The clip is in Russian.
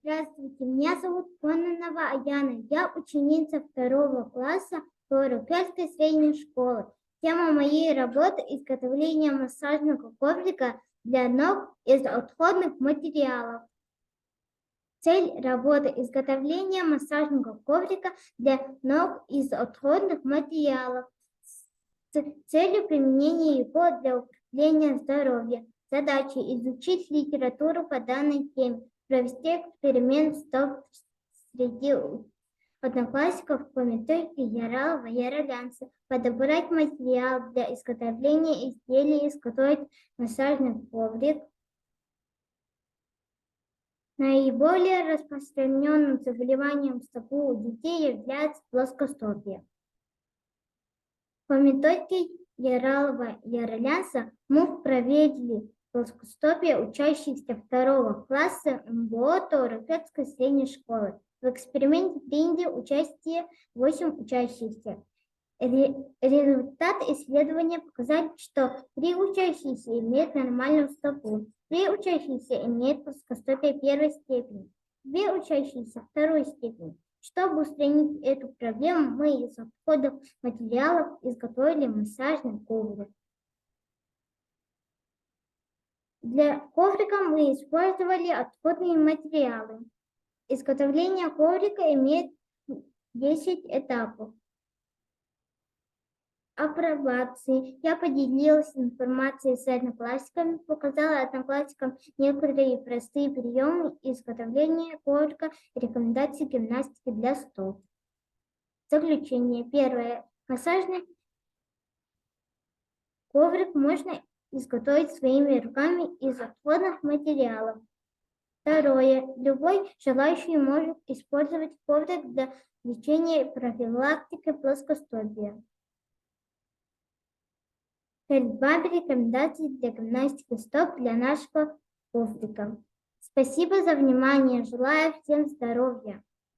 Здравствуйте, меня зовут Кононова Аяна. Я ученица 2 класса Павловской средней школы. Тема моей работы – изготовление массажного коврика для ног из отходных материалов. Цель работы – изготовление массажного коврика для ног из отходных материалов с целью применения его для укрепления здоровья. Задача – изучить литературу по данной теме, провести эксперимент среди одноклассников по методике Яралова-Яролянца, подобрать материал для изготовления изделий, изготовить массажный коврик. Наиболее распространенным заболеванием стопы у детей является плоскостопие. По методике Яралова-Яролянца мы проверили плоскостопие учащихся 2 класса МГО Павловской средней школы. В эксперименте приняли участие 8 учащихся. Результат исследования показал, что 3 учащихся имеют нормальную стопу, 3 учащихся имеют плоскостопие 1 степени, 2 учащихся 2 степени. Чтобы устранить эту проблему, мы из отходов материалов изготовили массажный коврик. Для коврика мы использовали отходные материалы. Изготовление коврика имеет 10 этапов. Апробации. Я поделилась информацией с одноклассниками, показала одноклассникам некоторые простые приемы изготовления коврика и рекомендации гимнастики для стоп. Заключение. Первое. Массажный коврик можно изготовить своими руками из отходных материалов. Второе. Любой желающий может использовать коврик для лечения и профилактики плоскостопия. Перед вами рекомендации для гимнастики стоп для нашего коврика. Спасибо за внимание. Желаю всем здоровья.